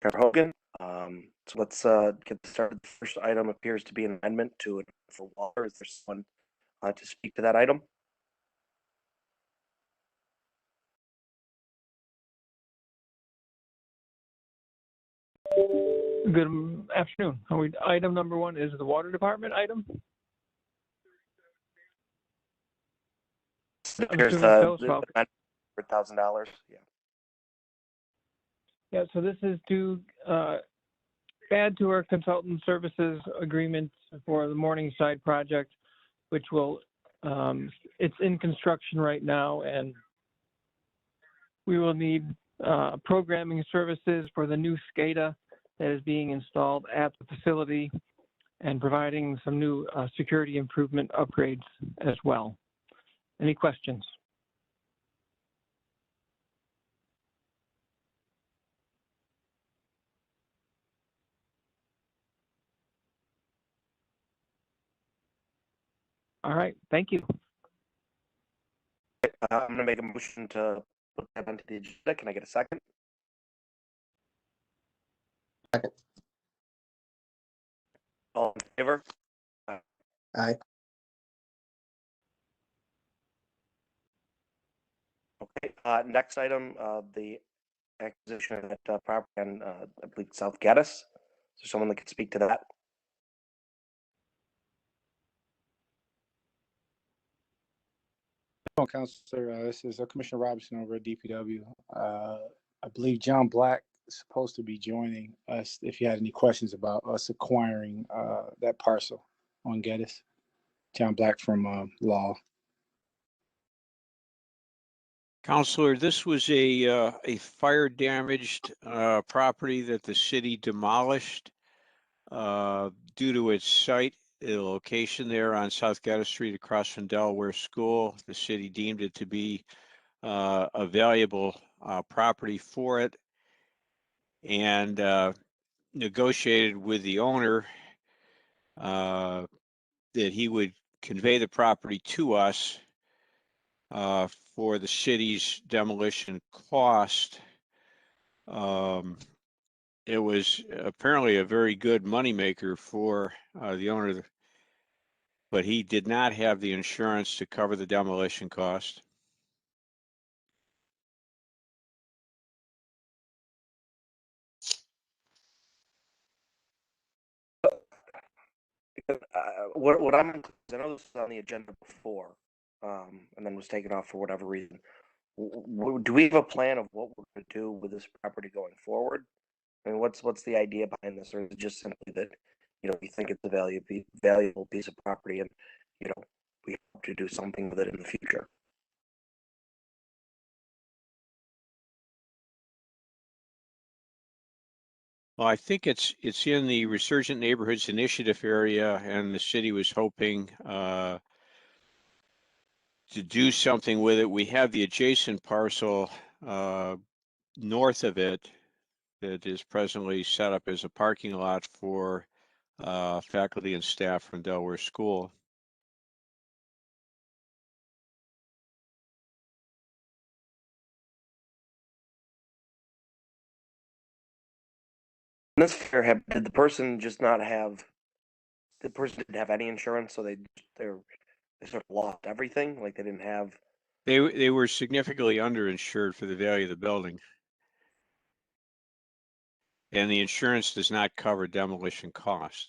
Mayor Hogan. So let's get started. The first item appears to be an amendment to it for water. Is there someone to speak to that item? Good afternoon. Item number 1 is the water department item. It appears the amendment for $1,000. Yeah. Yeah. So this is to add to our consultant services agreement for the Morningside project, which will it's in construction right now, and we will need programming services for the new SCADA that is being installed at the facility, and providing some new security improvement upgrades as well. Any questions? All right, thank you. I'm going to make a motion to put that onto the agenda. Can I get a second? Second. All in favor? Aye. Okay. Next item, the acquisition of that property on, I believe, South Gaddis. Is there someone that can speak to that? Councilor, this is Commissioner Robinson over at DPW. I believe John Black is supposed to be joining us if you had any questions about us acquiring that parcel on Geddes. John Black from Law. Counselor, this was a fire damaged property that the city demolished due to its site. The location there on South Gaddis Street across from Delaware School. The city deemed it to be a valuable property for it, and negotiated with the owner that he would convey the property to us for the city's demolition cost. It was apparently a very good moneymaker for the owner, but he did not have the insurance to cover the demolition cost. What I know this was on the agenda before, and then was taken off for whatever reason. Do we have a plan of what we're going to do with this property going forward? I mean, what's the idea behind this, or is it just simply that we think it's a valuable piece of property, and we hope to do something with it in the future? Well, I think it's in the Resurgent Neighborhoods Initiative area, and the city was hoping to do something with it. We have the adjacent parcel north of it that is presently set up as a parking lot for faculty and staff from Delaware School. In this fair, did the person just not have? The person didn't have any insurance, so they sort of lost everything. Like they didn't have. They were significantly underinsured for the value of the building, and the insurance does not cover demolition cost.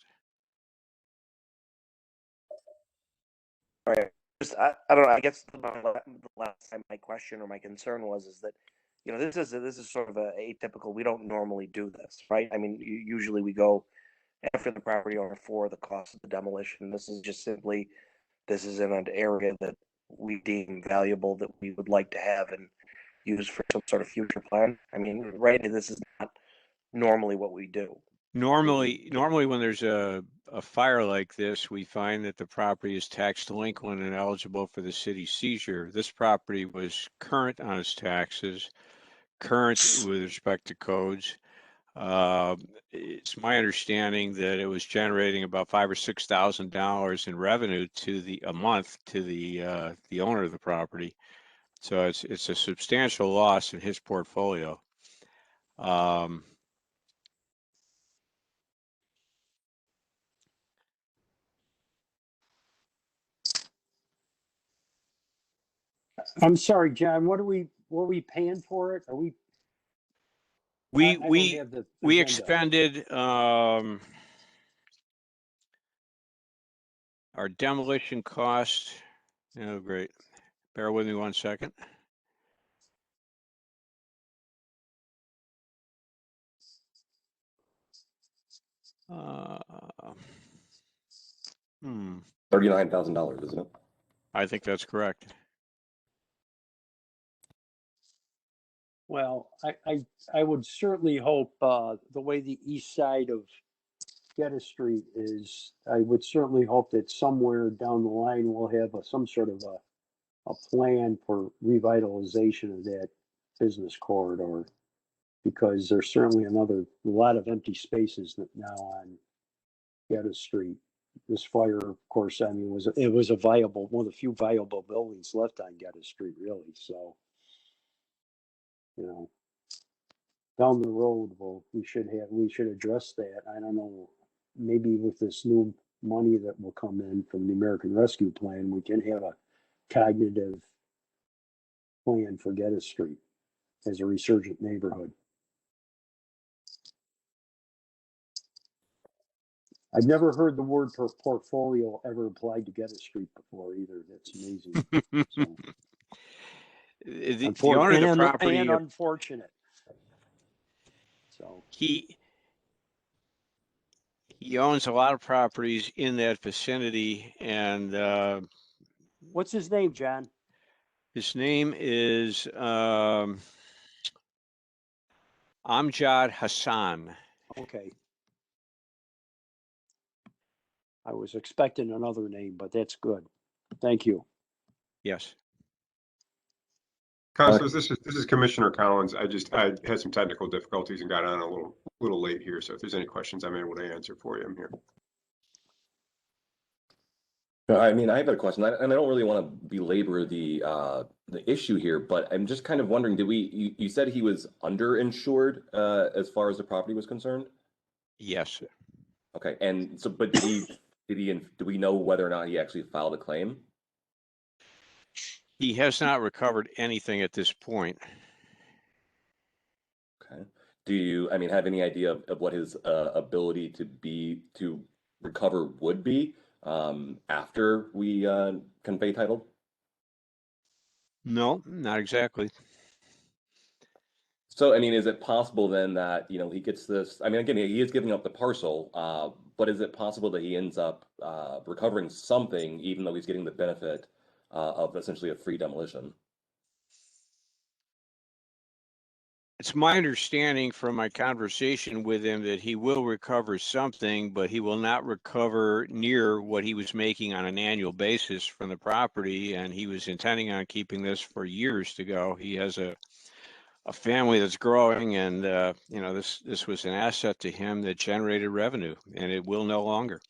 All right. I don't know. I guess the last time my question or my concern is that this is sort of atypical. We don't normally do this, right? I mean, usually we go after the property owner for the cost of the demolition. This is just simply, this is in an area that we deem valuable, that we would like to have and use for some sort of future plan. I mean, right, this is not normally what we do. Normally when there's a fire like this, we find that the property is tax delinquent and eligible for the city seizure. This property was current on its taxes, current with respect to codes. It's my understanding that it was generating about $5,000 or $6,000 in revenue a month to the owner of the property. So it's a substantial loss in his portfolio. I'm sorry, John, what are we paying for it? Are we? I don't have the We agenda. expended, our demolition cost. Oh, great. Bear with me 1 second. $39,000, isn't it? I think that's correct. Well, I would certainly hope the way the east side of Geddes Street is, I would certainly hope that somewhere down the line we'll have some sort of a plan for revitalization of that business corridor, because there's certainly a lot of empty spaces that now on Geddes Street. This fire, of course, I mean, it was a viable, one of the few viable buildings left on Geddes Street, really. So, you know, down the road, we should address that. I don't know, maybe with this new money that will come in from the American Rescue Plan, we can have a cognitive plan for Geddes Street as a resurgent neighborhood. I've never heard the word portfolio ever applied to Geddes Street before either. That's amazing. So, The owner of the property, and unfortunate. So he owns a lot of properties in that vicinity, and what's his name, John? his name is Amjad Hassan. Okay. I was expecting another name, but that's good. Thank you. Yes. Councilors, this is Commissioner Collins. I had some technical difficulties and got on a little late here. So if there's any questions I'm able to answer for you, I'm here. I mean, I have a question, and I don't really want to belabor the issue here, but I'm just kind of wondering, you said he was underinsured as far as the property was concerned? Yes. Okay, and so, but do we know whether or not he actually filed a claim? He has not recovered anything at this point. Okay. Do you, I mean, have any idea of what his ability to recover would be after we convey title? No, not exactly. So, I mean, is it possible then that, he gets this, I mean, again, he is giving up the parcel, but is it possible that he ends up recovering something, even though he's getting the benefit of essentially a free demolition? It's my understanding from my conversation with him that he will recover something, but he will not recover near what he was making on an annual basis from the property. And he was intending on keeping this for years to go. He has a family that's growing, and this was an asset to him that generated revenue, and it will no longer.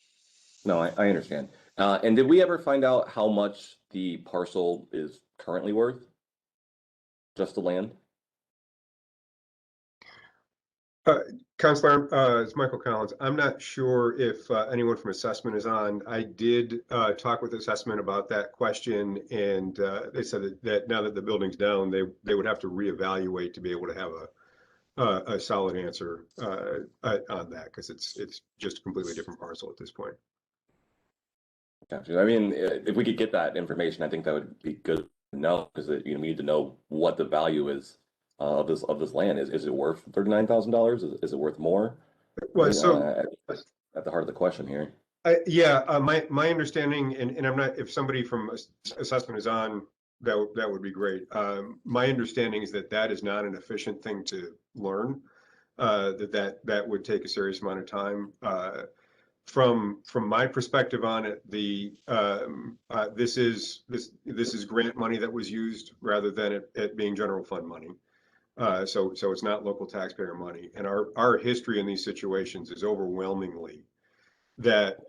No, I understand. And did we ever find out how much the parcel is currently worth? Just the land? Counselor, it's Michael Collins. I'm not sure if anyone from assessment is on. I did talk with assessment about that question, and they said that now that the building's down, they would have to reevaluate to be able to have a solid answer on that, because it's just a completely different parcel at this point. Gotcha. I mean, if we could get that information, I think that would be good to know, because we need to know what the value is of this land. Is it worth $39,000? Is it worth more? Well, so at the heart of the question here. My understanding, and I'm not, if somebody from assessment is on, that would be great. My understanding is that is not an efficient thing to learn. That would take a serious amount of time. From my perspective on it, this is grant money that was used rather than it being general fund money. So it's not local taxpayer money, and our history in these situations is overwhelmingly that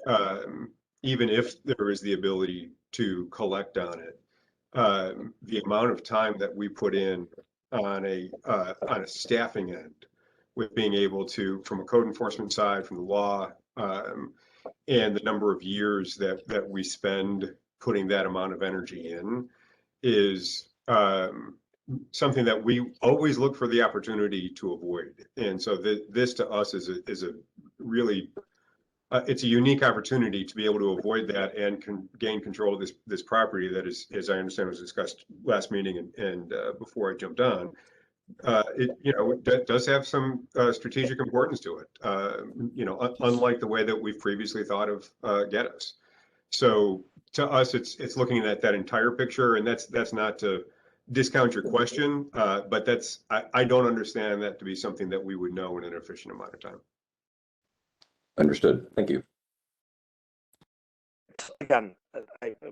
even if there is the ability to collect on it, the amount of time that we put in on a staffing end, with being able to, from a code enforcement side, from the law, and the number of years that we spend putting that amount of energy in, is something that we always look for the opportunity to avoid. And so this to us is a really, it's a unique opportunity to be able to avoid that and gain control of this property that is, as I understand, was discussed last meeting and before I jumped on. It does have some strategic importance to it, unlike the way that we've previously thought of Geddes. So to us, it's looking at that entire picture, and that's not to discount your question, but I don't understand that to be something that we would know in an efficient amount of time. Understood. Thank you. Again,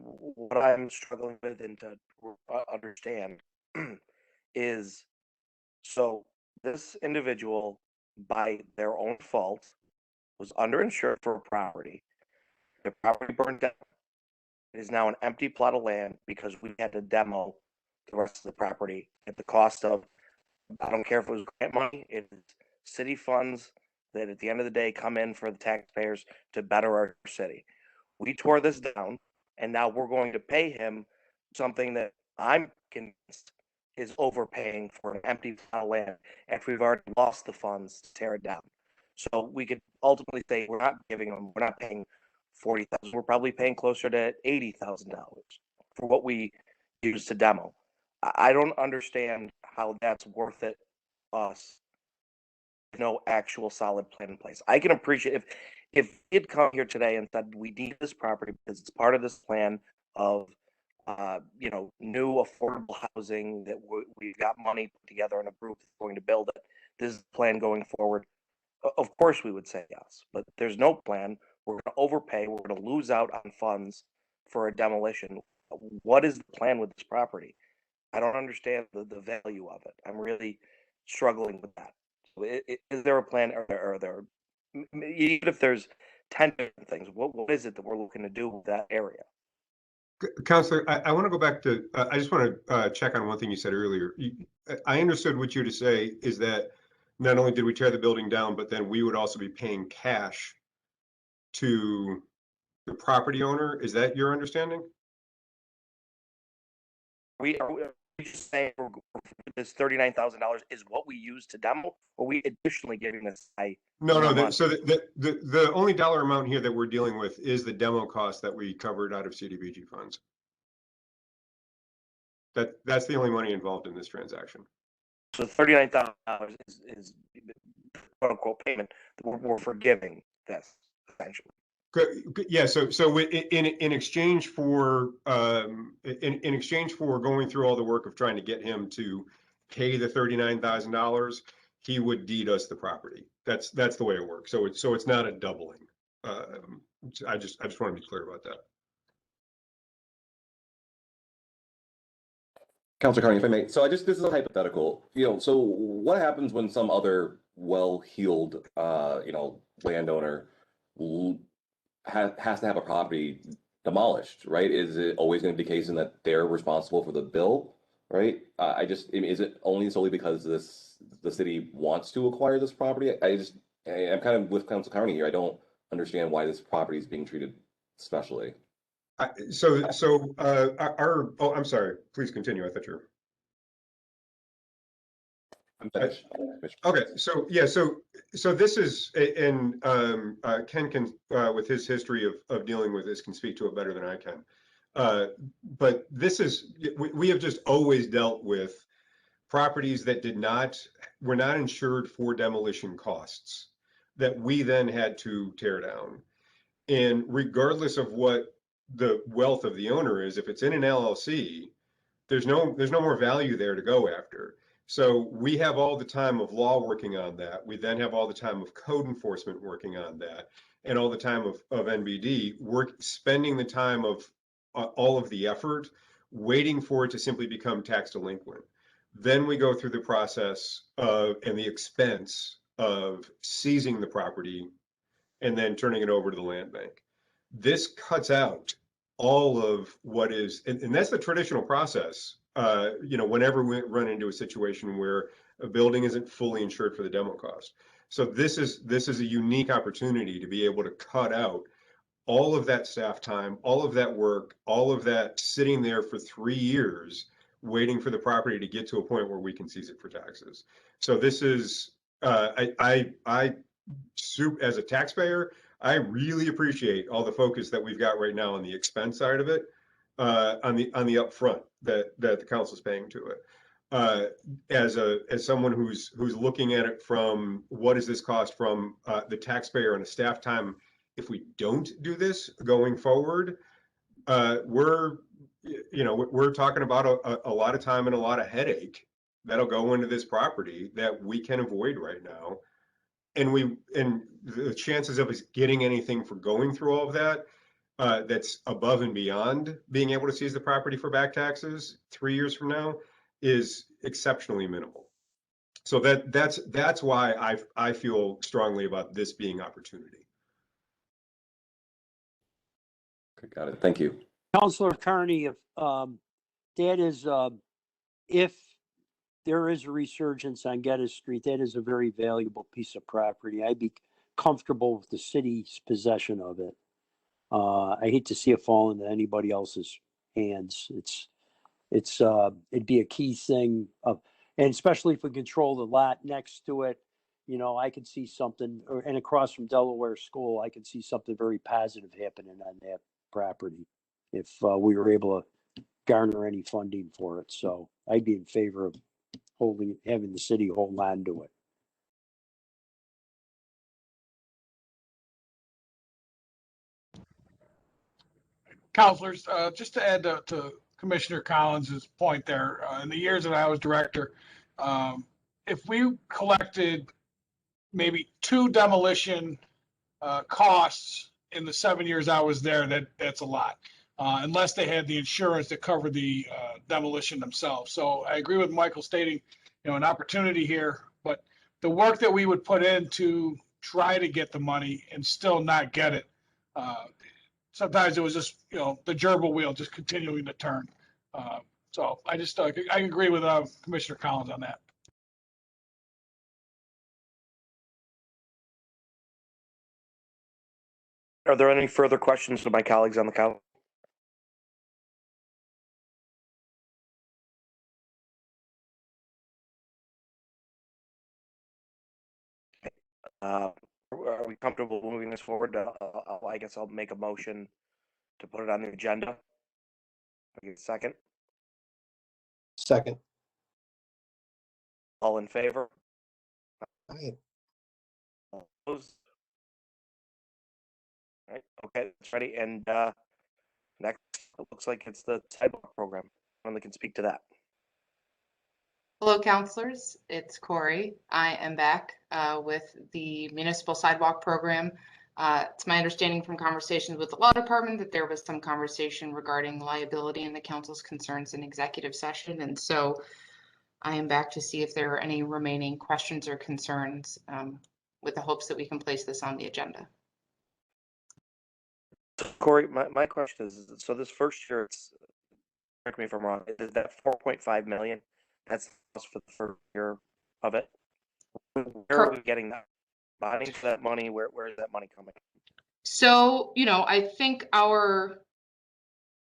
what I'm struggling with and to understand is, so this individual, by their own fault, was underinsured for a property. The property burned down. It is now an empty plot of land because we had to demo the rest of the property at the cost of, I don't care if it was grant money, it's city funds that at the end of the day come in for the taxpayers to better our city. We tore this down, and now we're going to pay him something that I'm convinced is overpaying for an empty plot of land after we've already lost the funds to tear it down. So we could ultimately say we're not paying $40,000. We're probably paying closer to $80,000 for what we use to demo. I don't understand how that's worth it us. No actual solid plan in place. I can appreciate if he'd come here today and said we need this property because it's part of this plan of new affordable housing that we've got money put together and a group that's going to build it. This is the plan going forward. Of course we would say yes, but there's no plan. We're going to overpay. We're going to lose out on funds for a demolition. What is the plan with this property? I don't understand the value of it. I'm really struggling with that. Is there a plan, or are there, even if there's 10 different things, what is it that we're looking to do with that area? Counselor, I want to go back to, I just want to check on one thing you said earlier. I understood what you to say is that not only did we tear the building down, but then we would also be paying cash to the property owner. Is that your understanding? Are we just saying this $39,000 is what we use to demo, or are we additionally giving this guy? No. So the only dollar amount here that we're dealing with is the demo cost that we covered out of CDBG funds. That's the only money involved in this transaction. So $39,000 is quote unquote payment that we're forgiving this essentially. Yeah. So in exchange for in exchange for going through all the work of trying to get him to pay the $39,000, he would deed us the property. That's the way it works. So it's not a doubling. I just want to be clear about that. Councilor Carney, if I may, so this is a hypothetical, so what happens when some other well-heeled, landowner has to have a property demolished, right? Is it always going to be the case in that they're responsible for the bill, right? Is it only solely because the city wants to acquire this property? I'm kind of with Councilor Carney here. I don't understand why this property is being treated specially. I'm sorry, please continue. I thought you were. I'm finished. Okay, so yeah, so this is, and Ken can, with his history of dealing with this, can speak to it better than I can. But this is, we have just always dealt with properties that were not insured for demolition costs that we then had to tear down. And regardless of what the wealth of the owner is, if it's in an LLC, there's no more value there to go after. So we have all the time of law working on that. We then have all the time of code enforcement working on that, and all the time of NBD spending the time of all of the effort waiting for it to simply become tax delinquent. Then we go through the process and the expense of seizing the property and then turning it over to the land bank. This cuts out all of what is, and that's the traditional process. Whenever we run into a situation where a building isn't fully insured for the demo cost. So this is a unique opportunity to be able to cut out all of that staff time, all of that work, all of that sitting there for 3 years waiting for the property to get to a point where we can seize it for taxes. So this is, as a taxpayer, I really appreciate all the focus that we've got right now on the expense side of it, on the upfront that the council is paying to it. As someone who's looking at it from what does this cost from the taxpayer and the staff time if we don't do this going forward, we're talking about a lot of time and a lot of headache that'll go into this property that we can avoid right now. And the chances of us getting anything for going through all of that, that's above and beyond being able to seize the property for back taxes 3 years from now is exceptionally minimal. So that's why I feel strongly about this being opportunity. Okay, got it. Thank you. Councilor Carney, if there is a resurgence on Geddes Street, that is a very valuable piece of property. I'd be comfortable with the city's possession of it. I hate to see it fall into anybody else's hands. It'd be a key thing and especially if we control the lot next to it, I could see something, and across from Delaware School, I could see something very positive happening on that property if we were able to garner any funding for it. So I'd be in favor of having the city hold on to it. Councilors, just to add to Commissioner Collins's point there, in the years that I was director, if we collected maybe 2 demolition costs in the 7 years I was there, that's a lot, unless they had the insurance to cover the demolition themselves. So I agree with Michael stating, an opportunity here, but the work that we would put in to try to get the money and still not get it, sometimes it was just, the gerbil wheel just continuing to turn. So I agree with Commissioner Collins on that. Are there any further questions to my colleagues on the council? Are we comfortable moving this forward? I guess I'll make a motion to put it on the agenda. Okay, second. Second. All in favor? Aye. All opposed? All right, okay, it's ready. And next, it looks like it's the Sidewalk program. Someone can speak to that. Hello, counselors. It's Corey. I am back with the Municipal Sidewalk program. It's my understanding from conversations with the law department that there was some conversation regarding liability and the council's concerns in executive session. And so I am back to see if there are any remaining questions or concerns with the hopes that we can place this on the agenda. Corey, my question is, so this first year, correct me if I'm wrong, is that 4.5 million? That's for the first year of it. Where are we getting that money for that money? Where is that money coming? So, I think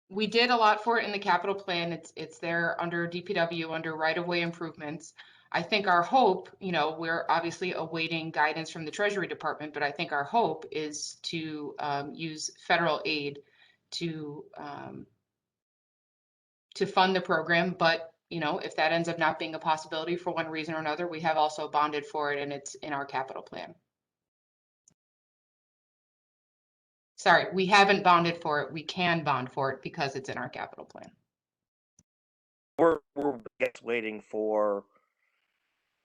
we did a lot for it in the capital plan. It's there under DPW, under right-of-way improvements. I think our hope, we're obviously awaiting guidance from the Treasury Department, but I think our hope is to use federal aid to fund the program. But, if that ends up not being a possibility for one reason or another, we have also bonded for it and it's in our capital plan. Sorry, we haven't bonded for it. We can bond for it because it's in our capital plan. We're just waiting for,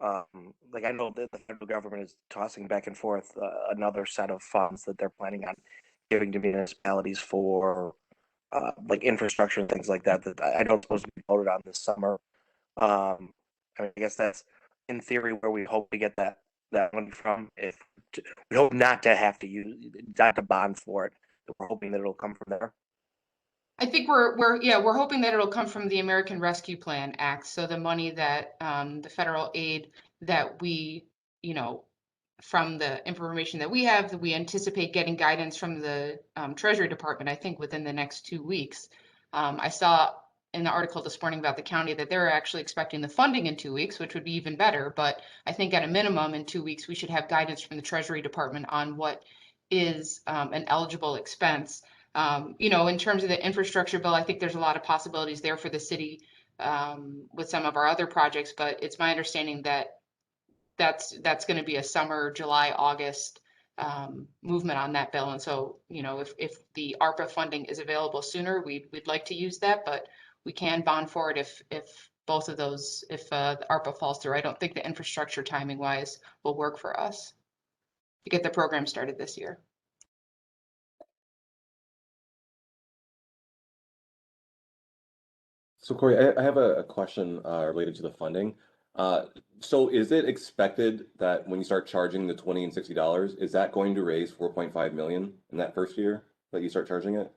I know that the federal government is tossing back and forth another set of funds that they're planning on giving to municipalities for infrastructure and things like that, that I don't suppose to be voted on this summer. I guess that's in theory where we hope to get that money from. If we hope not to bond for it, we're hoping that it'll come from there. I think we're hoping that it'll come from the American Rescue Plan Act. So the money that the federal aid that we, from the information that we have, that we anticipate getting guidance from the Treasury Department, I think within the next 2 weeks. I saw in the article this morning about the county that they're actually expecting the funding in 2 weeks, which would be even better. But I think at a minimum in 2 weeks, we should have guidance from the Treasury Department on what is an eligible expense. In terms of the infrastructure bill, I think there's a lot of possibilities there for the city with some of our other projects, but it's my understanding that that's going to be a summer, July, August movement on that bill. And so, if the ARPA funding is available sooner, we'd like to use that, but we can bond for it if both of those, if the ARPA falls through. I don't think the infrastructure timing wise will work for us to get the program started this year. So Corey, I have a question related to the funding. So is it expected that when you start charging the $20 and $60, is that going to raise 4.5 million in that first year that you start charging it?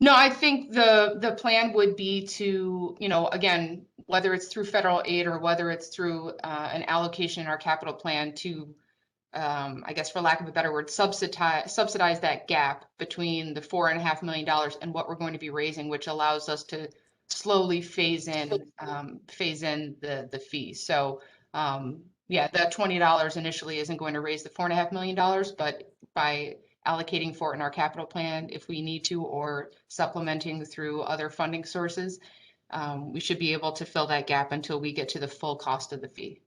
No, I think the plan would be to, again, whether it's through federal aid or whether it's through an allocation in our capital plan to, I guess for lack of a better word, subsidize that gap between the $4.5 million and what we're going to be raising, which allows us to slowly phase in the fee. So yeah, that $20 initially isn't going to raise the $4.5 million, but by allocating for it in our capital plan if we need to, or supplementing through other funding sources, we should be able to fill that gap until we get to the full cost of the fee.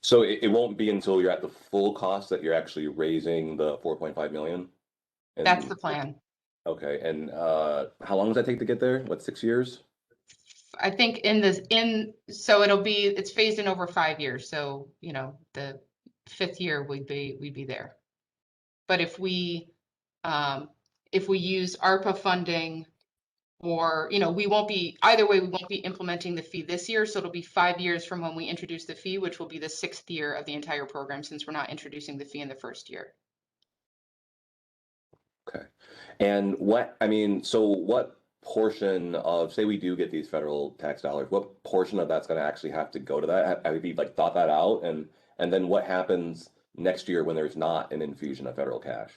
So it won't be until you're at the full cost that you're actually raising the 4.5 million? And, That's the plan. okay, and how long does that take to get there? What, 6 years? I think so it's phased in over 5 years. So, the 5th year we'd be there. But if we use ARPA funding, or, we won't be implementing the fee this year. So it'll be 5 years from when we introduce the fee, which will be the 6th year of the entire program, since we're not introducing the fee in the first year. Okay. And what portion of, say we do get these federal tax dollars, what portion of that's going to actually have to go to that? Have you thought that out? And then what happens next year when there's not an infusion of federal cash?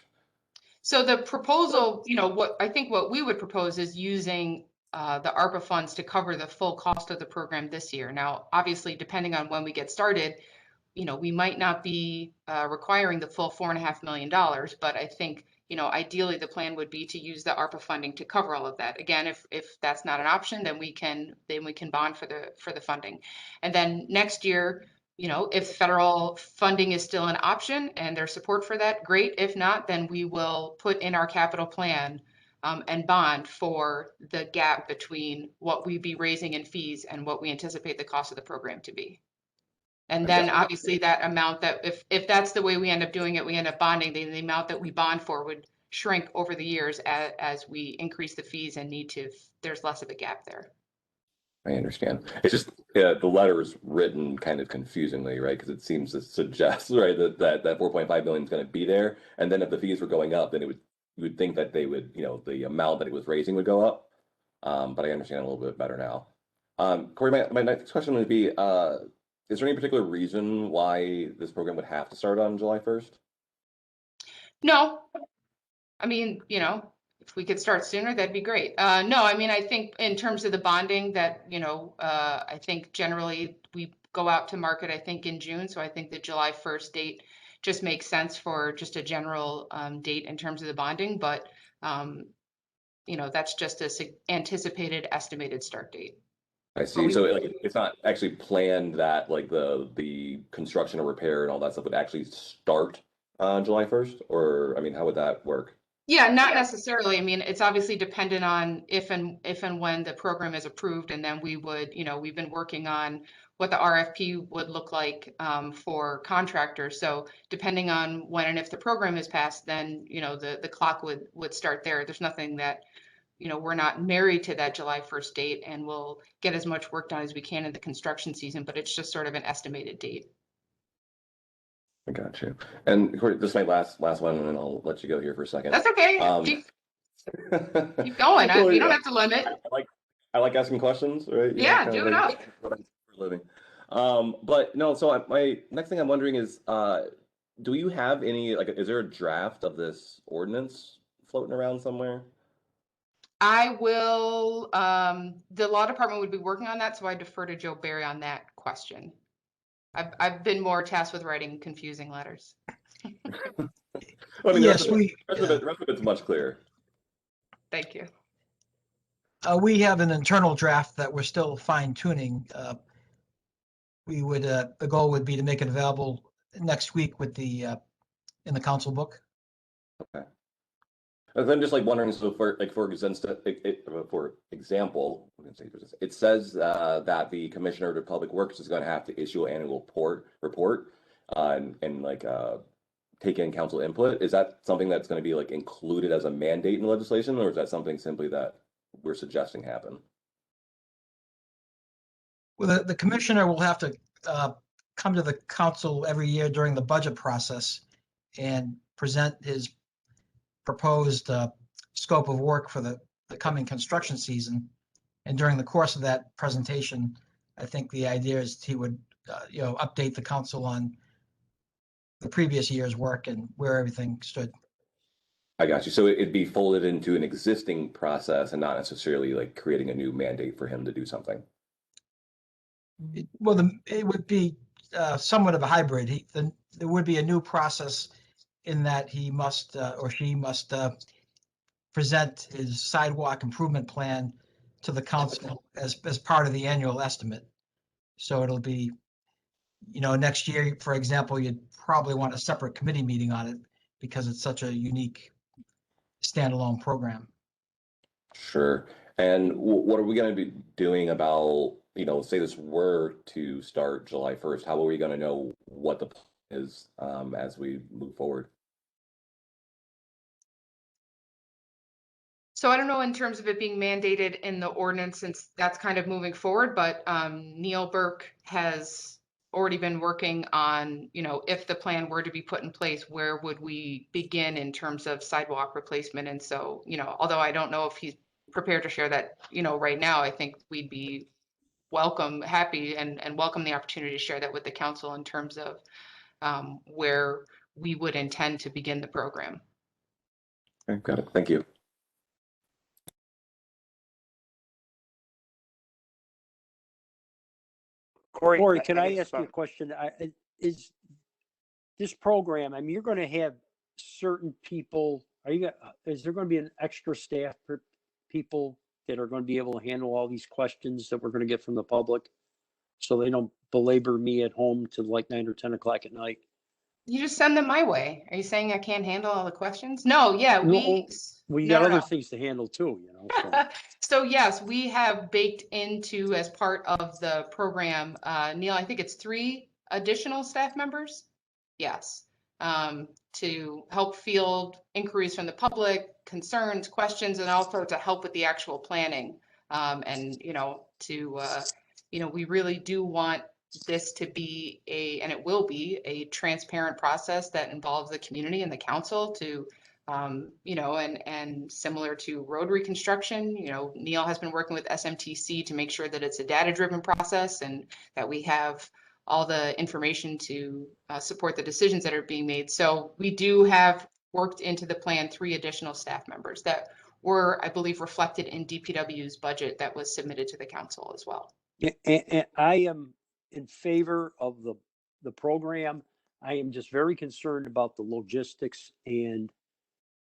So the proposal, what we would propose is using the ARPA funds to cover the full cost of the program this year. Now, obviously, depending on when we get started, we might not be requiring the full $4.5 million, but I think, ideally the plan would be to use the ARPA funding to cover all of that. Again, if that's not an option, then we can bond for the funding. And then next year, if federal funding is still an option and there's support for that, great. If not, then we will put in our capital plan and bond for the gap between what we'd be raising in fees and what we anticipate the cost of the program to be. And then obviously that amount that if that's the way we end up doing it, we end up bonding, the amount that we bond for would shrink over the years as we increase the fees and there's less of a gap there. I understand. It's just the letter is written kind of confusingly, right? Because it seems to suggest, right, that 4.5 million is going to be there, and then if the fees were going up, then you would think that they would, the amount that it was raising would go up. But I understand a little bit better now. Corey, my next question would be, is there any particular reason why this program would have to start on July 1st? No, I mean, if we could start sooner, that'd be great. No, I mean, I think in terms of the bonding that, I think generally we go out to market, I think in June. So I think the July 1st date just makes sense for just a general date in terms of the bonding. But, that's just an anticipated estimated start date. I see. So it's not actually planned that the construction or repair and all that stuff would actually start on July 1st? Or, I mean, how would that work? Yeah, not necessarily. I mean, it's obviously dependent on if and when the program is approved, and then we would, we've been working on what the RFP would look like for contractors. So depending on when and if the program is passed, then, the clock would start there. There's nothing that, we're not married to that July 1st date, and we'll get as much work done as we can in the construction season, but it's just sort of an estimated date. I got you. And Corey, this is my last one, and then I'll let you go here for a second. That's okay. Keep going. You don't have to limit. I like asking questions, right? Yeah, do it up. For a living. But no, so my next thing I'm wondering is, do you have any, is there a draft of this ordinance floating around somewhere? I will, the law department would be working on that, so I defer to Joe Barry on that question. I've been more tasked with writing confusing letters. Well, I mean, Yes, the rest of it's much clearer. Thank you. we have an internal draft that we're still fine tuning. We would, the goal would be to make it available next week with the, in the council book. Okay. I'm just like wondering, so for example, it says that the Commissioner of Public Works is going to have to issue an annual report and like take in council input. Is that something that's going to be like included as a mandate in legislation, or is that something simply that we're suggesting happen? Well, the commissioner will have to come to the council every year during the budget process and present his proposed scope of work for the coming construction season. And during the course of that presentation, I think the idea is he would, update the council on the previous year's work and where everything stood. I got you. So it'd be folded into an existing process and not necessarily like creating a new mandate for him to do something. It would be somewhat of a hybrid. There would be a new process in that he must or she must present his sidewalk improvement plan to the council as part of the annual estimate. So it'll be, next year, for example, you'd probably want a separate committee meeting on it because it's such a unique standalone program. Sure. And what are we going to be doing about, say this were to start July 1st, how are we going to know what the plan is as we move forward? So I don't know in terms of it being mandated in the ordinance, since that's kind of moving forward, but Neil Burke has already been working on, if the plan were to be put in place, where would we begin in terms of sidewalk replacement? And so, although I don't know if he's prepared to share that, right now, I think we'd be happy and welcome the opportunity to share that with the council in terms of where we would intend to begin the program. Okay, got it. Thank you. Corey, can I ask you a question? Is this program, you're going to have certain people, is there going to be an extra staff for people that are going to be able to handle all these questions that we're going to get from the public so they don't belabor me at home to like 9 or 10 o'clock at night? You just send them my way. Are you saying I can't handle all the questions? No, yeah, you got other things to handle too, So. So yes, we have baked into, as part of the program, Neil, I think it's 3 additional staff members. Yes, to help field inquiries from the public, concerns, questions, and also to help with the actual planning. And we really do want this to be and it will be a transparent process that involves the community and the council to, and similar to road reconstruction, Neil has been working with SMTC to make sure that it's a data-driven process and that we have all the information to support the decisions that are being made. So we do have worked into the plan 3 additional staff members that were, I believe, reflected in DPW's budget that was submitted to the council as well. And I am in favor of the program. I am just very concerned about the logistics and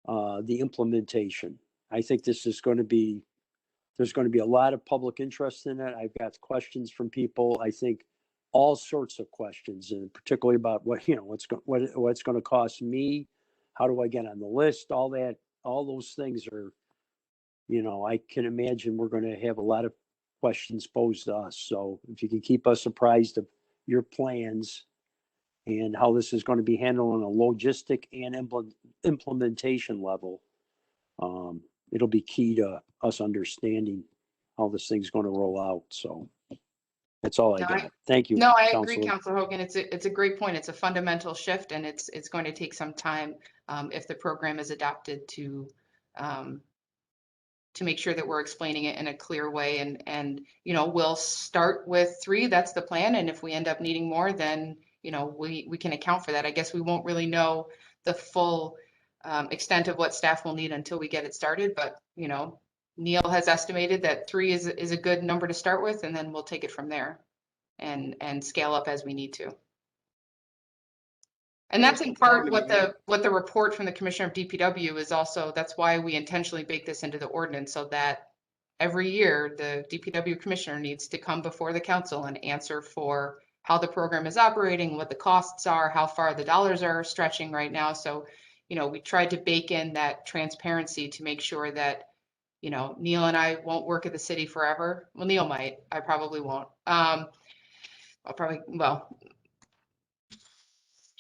the implementation. I think this is going to be, there's going to be a lot of public interest in it. I've got questions from people. I think all sorts of questions, and particularly about what's going to cost me. How do I get on the list? All those things are, I can imagine we're going to have a lot of questions posed to us. So if you can keep us apprised of your plans and how this is going to be handled on a logistic and implementation level, it'll be key to us understanding how this thing's going to roll out. So that's all I got. Thank you. No, I agree, Councilor Hogan. It's a great point. It's a fundamental shift, and it's going to take some time if the program is adopted to make sure that we're explaining it in a clear way. And we'll start with 3. That's the plan. And if we end up needing more, then we can account for that. I guess we won't really know the full extent of what staff will need until we get it started. But Neil has estimated that 3 is a good number to start with, and then we'll take it from there and scale up as we need to. And that's in part what the report from the Commissioner of DPW is also. That's why we intentionally bake this into the ordinance, so that every year the DPW commissioner needs to come before the council and answer for how the program is operating, what the costs are, how far the dollars are stretching right now. So, you know, we tried to bake in that transparency to make sure that, you know, Neil and I won't work at the city forever. Well, Neil might, I probably won't.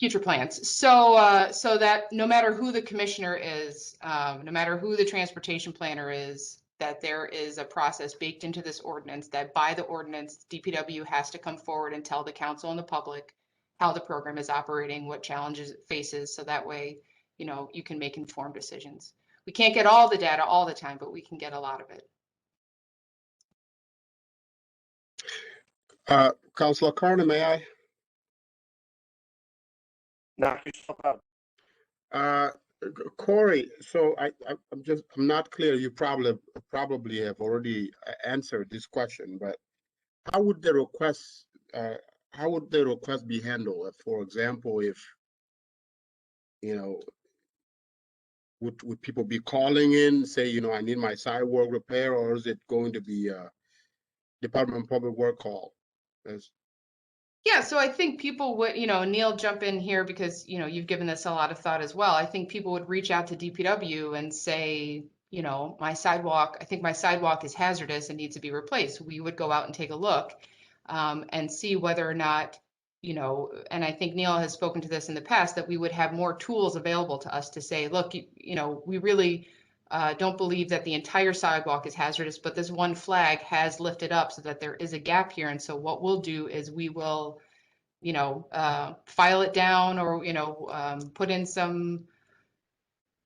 Future plans. So, so that no matter who the commissioner is, no matter who the transportation planner is, that there is a process baked into this ordinance that by the ordinance, DPW has to come forward and tell the council and the public how the program is operating, what challenges it faces. So that way, you know, you can make informed decisions. We can't get all the data all the time, but we can get a lot of it. Councilor Carter, may I? Knock yourself out. Corey, so I'm not clear. You probably have already answered this question, but how would the request be handled? For example, if, you know, would people be calling in, say, you know, I need my sidewalk repair, or is it going to be a Department of Public Works call? Yeah, so I think people would, you know, Neil, jump in here because, you know, you've given this a lot of thought as well. I think people would reach out to DPW and say, you know, I think my sidewalk is hazardous and needs to be replaced. We would go out and take a look and see whether or not, you know, and I think Neil has spoken to this in the past, that we would have more tools available to us to say, look, you know, we really don't believe that the entire sidewalk is hazardous, but this one flag has lifted up so that there is a gap here. And so what we'll do is we will, you know, file it down, or, you know, put in some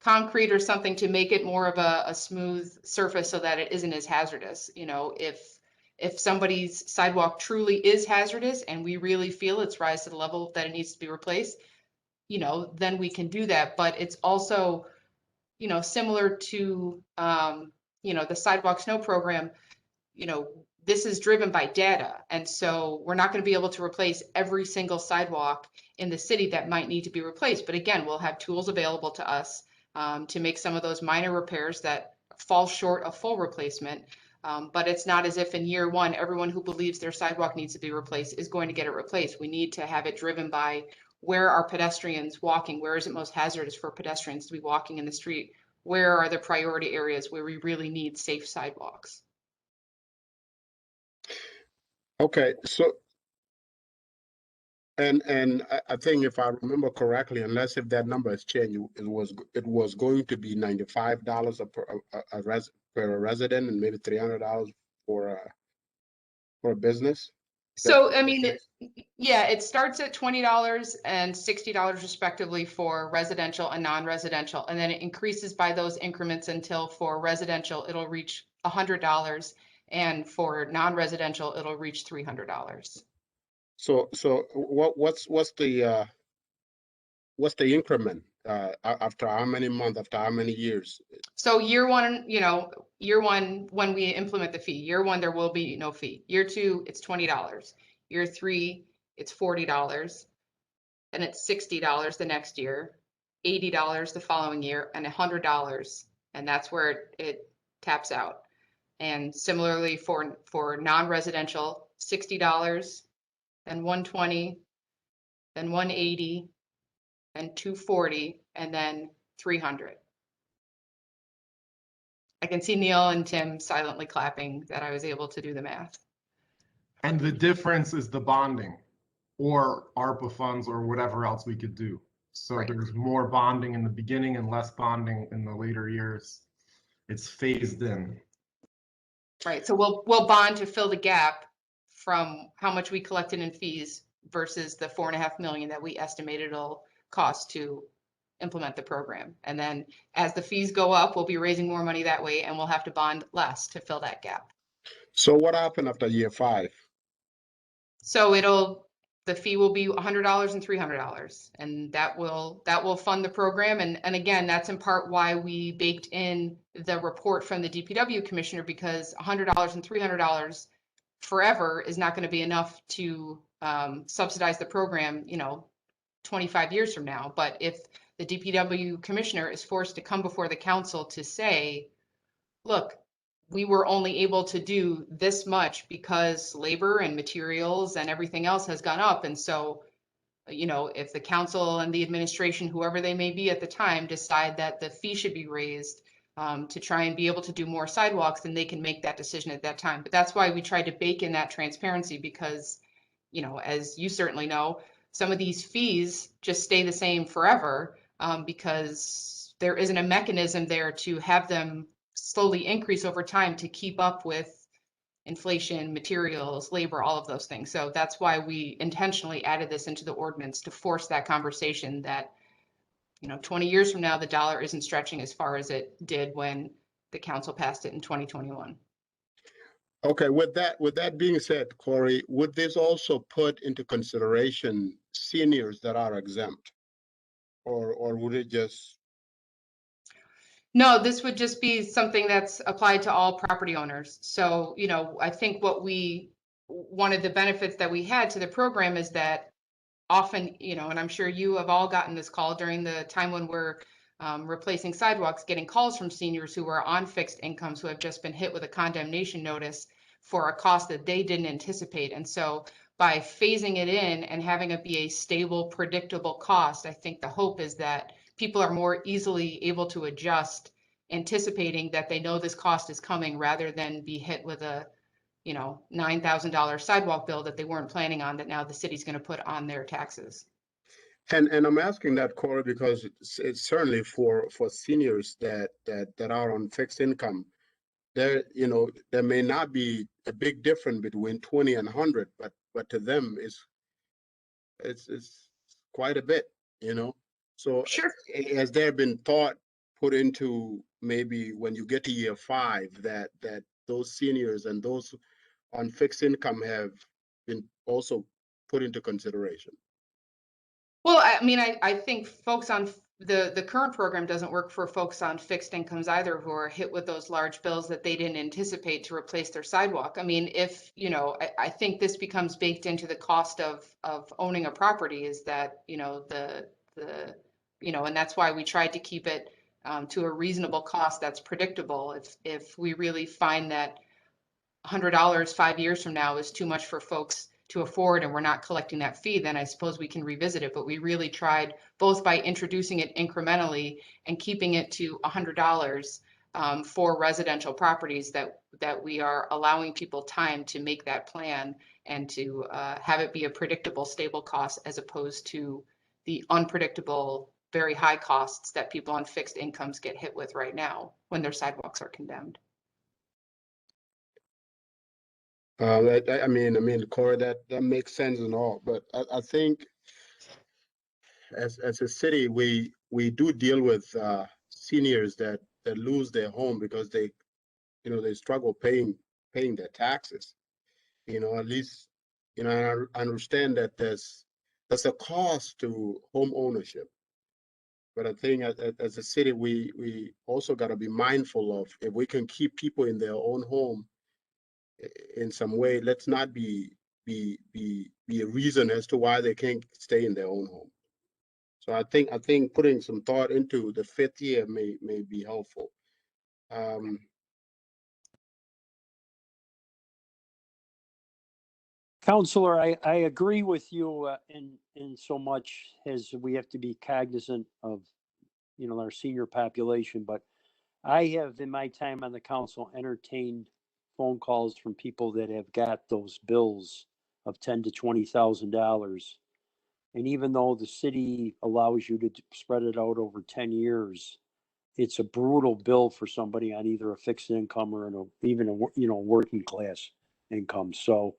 concrete or something to make it more of a smooth surface so that it isn't as hazardous. You know, if somebody's sidewalk truly is hazardous and we really feel it's rise to the level that it needs to be replaced, you know, then we can do that. But it's also, you know, similar to, you know, the sidewalk snow program, you know, this is driven by data. And so we're not going to be able to replace every single sidewalk in the city that might need to be replaced. But again, we'll have tools available to us to make some of those minor repairs that fall short of full replacement. But it's not as if in year one, everyone who believes their sidewalk needs to be replaced is going to get it replaced. We need to have it driven by where are pedestrians walking? Where is it most hazardous for pedestrians to be walking in the street? Where are the priority areas where we really need safe sidewalks? Okay, so and I think if I remember correctly, unless if that number has changed, it was going to be $95 per resident, and maybe $300 for a business. So, I mean, yeah, it starts at $20 and $60 respectively for residential and non-residential. And then it increases by those increments until for residential, it'll reach $100. And for non-residential, it'll reach $300. So what's the increment after how many months, after how many years? So year one, you know, year one, when we implement the fee, year one, there will be no fee. Year two, it's $20. Year three, it's $40. Then it's $60 the next year, $80 the following year, and $100. And that's where it taps out. And similarly for non-residential, $60, then $120, then $180, then $240, and then $300. I can see Neil and Tim silently clapping that I was able to do the math. And the difference is the bonding or ARPA funds or whatever else we could do. So Right. There's more bonding in the beginning and less bonding in the later years. It's phased in. Right, so we'll bond to fill the gap from how much we collected in fees versus the $4.5 million that we estimated it'll cost to implement the program. And then as the fees go up, we'll be raising more money that way, and we'll have to bond less to fill that gap. So what happened after year 5? So it'll, the fee will be $100 and $300, and that will fund the program. And again, that's in part why we baked in the report from the DPW commissioner, because $100 and $300 forever is not going to be enough to subsidize the program, 25 years from now. But if the DPW commissioner is forced to come before the council to say, look, we were only able to do this much because labor and materials and everything else has gone up. And so, if the council and the administration, whoever they may be at the time, decide that the fee should be raised to try and be able to do more sidewalks, then they can make that decision at that time. But that's why we tried to bake in that transparency, because, as you certainly know, some of these fees just stay the same forever because there isn't a mechanism there to have them slowly increase over time to keep up with inflation, materials, labor, all of those things. So that's why we intentionally added this into the ordinance, to force that conversation that, 20 years from now, the dollar isn't stretching as far as it did when the council passed it in 2021. Okay, with that being said, Corey, would this also put into consideration seniors that are exempt? Or would it just? No, this would just be something that's applied to all property owners. So, I think one of the benefits that we had to the program is that often, and I'm sure you have all gotten this call during the time when we're replacing sidewalks, getting calls from seniors who are on fixed incomes who have just been hit with a condemnation notice for a cost that they didn't anticipate. And so by phasing it in and having it be a stable, predictable cost, I think the hope is that people are more easily able to adjust, anticipating that they know this cost is coming, rather than be hit with a $9,000 sidewalk bill that they weren't planning on, that now the city's going to put on their taxes. And I'm asking that, Corey, because it's certainly for seniors that are on fixed income, there may not be a big difference between 20 and 100, but to them it's quite a bit, So Sure. has there been thought put into, maybe when you get to year 5, that those seniors and those on fixed income have been also put into consideration? Well, I mean, I think folks on the current program doesn't work for folks on fixed incomes either, who are hit with those large bills that they didn't anticipate to replace their sidewalk. I mean, if, I think this becomes baked into the cost of owning a property, is that, and that's why we tried to keep it to a reasonable cost that's predictable. If we really find that $100 5 years from now is too much for folks to afford, and we're not collecting that fee, then I suppose we can revisit it. But we really tried, both by introducing it incrementally and keeping it to $100 for residential properties, that we are allowing people time to make that plan and to have it be a predictable, stable cost, as opposed to the unpredictable, very high costs that people on fixed incomes get hit with right now when their sidewalks are condemned. I mean, Corey, that makes sense and all, but I think as a city, we do deal with seniors that lose their home because they struggle paying their taxes. At least, I understand that there's a cost to home ownership. But I think as a city, we also got to be mindful of, if we can keep people in their own home in some way, let's not be a reason as to why they can't stay in their own home. So I think putting some thought into the 5th year may be helpful. Counselor, I agree with you in so much as we have to be cognizant of, our senior population. But I have, in my time on the council, entertained phone calls from people that have got those bills of $10,000 to $20,000. And even though the city allows you to spread it out over 10 years, it's a brutal bill for somebody on either a fixed income or even a working class income. So,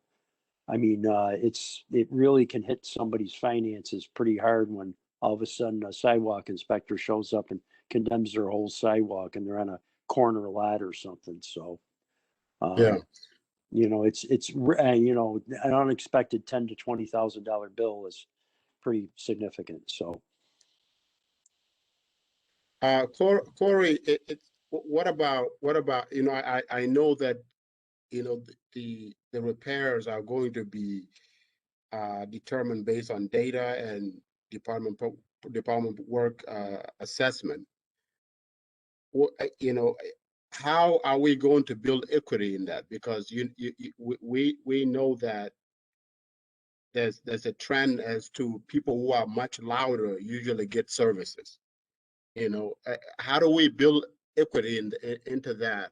I mean, it really can hit somebody's finances pretty hard when all of a sudden a sidewalk inspector shows up and condemns their whole sidewalk, and they're on a corner lot or something. So, Yeah. You know, you know, an unexpected $10,000 to $20,000 bill is pretty significant. So, Corey, what about, you know, I know that, you know, the repairs are going to be determined based on data and department work assessment. You know, how are we going to build equity in that? Because we know that there's a trend as to people who are much louder usually get services. You know, how do we build equity into that?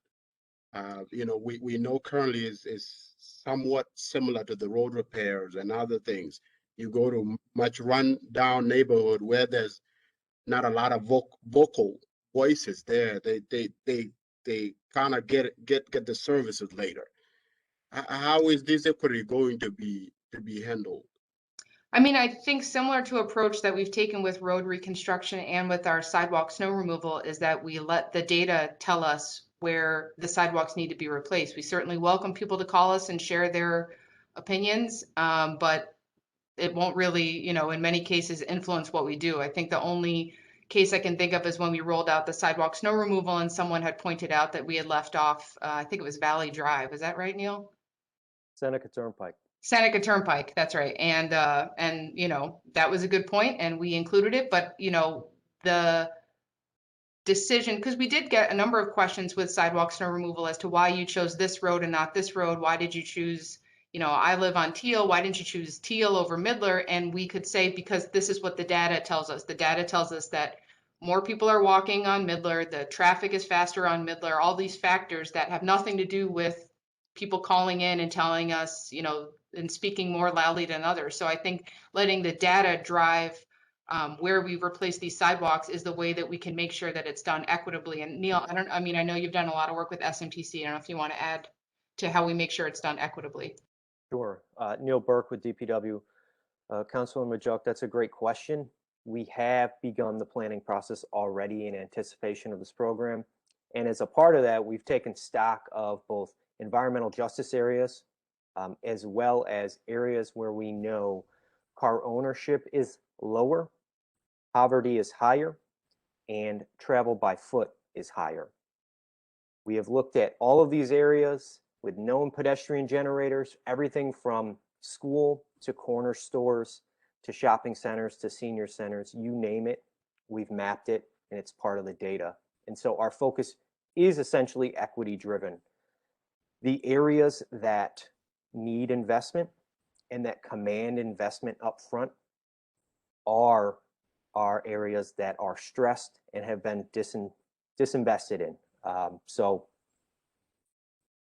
You know, we know currently is somewhat similar to the road repairs and other things. You go to much run down neighborhood where there's not a lot of vocal voices there. They kind of get the services later. How is this equity going to be handled? I mean, I think similar to approach that we've taken with road reconstruction and with our sidewalk snow removal is that we let the data tell us where the sidewalks need to be replaced. We certainly welcome people to call us and share their opinions, but it won't really, you know, in many cases influence what we do. I think the only case I can think of is when we rolled out the sidewalk snow removal and someone had pointed out that we had left off, I think it was Valley Drive. Is that right, Neil? Seneca Turnpike. Seneca Turnpike, that's right. And you know, that was a good point and we included it, but you know, the decision, because we did get a number of questions with sidewalk snow removal as to why you chose this road and not this road. Why did you choose, you know, I live on Teal, why didn't you choose Teal over Midler? And we could say, because this is what the data tells us. The data tells us that more people are walking on Midler, the traffic is faster on Midler, all these factors that have nothing to do with people calling in and telling us, you know, and speaking more loudly than others. So I think letting the data drive where we replace these sidewalks is the way that we can make sure that it's done equitably. And Neil, I mean, I know you've done a lot of work with SMTC. I don't know if you want to add to how we make sure it's done equitably. Sure. Neil Burke with DPW. Councilor Majuk, that's a great question. We have begun the planning process already in anticipation of this program. And as a part of that, we've taken stock of both environmental justice areas, as well as areas where we know car ownership is lower, poverty is higher, and travel by foot is higher. We have looked at all of these areas with known pedestrian generators, everything from school to corner stores to shopping centers to senior centers, you name it, we've mapped it and it's part of the data. And so our focus is essentially equity driven. The areas that need investment and that command investment up front are areas that are stressed and have been disinvested in. So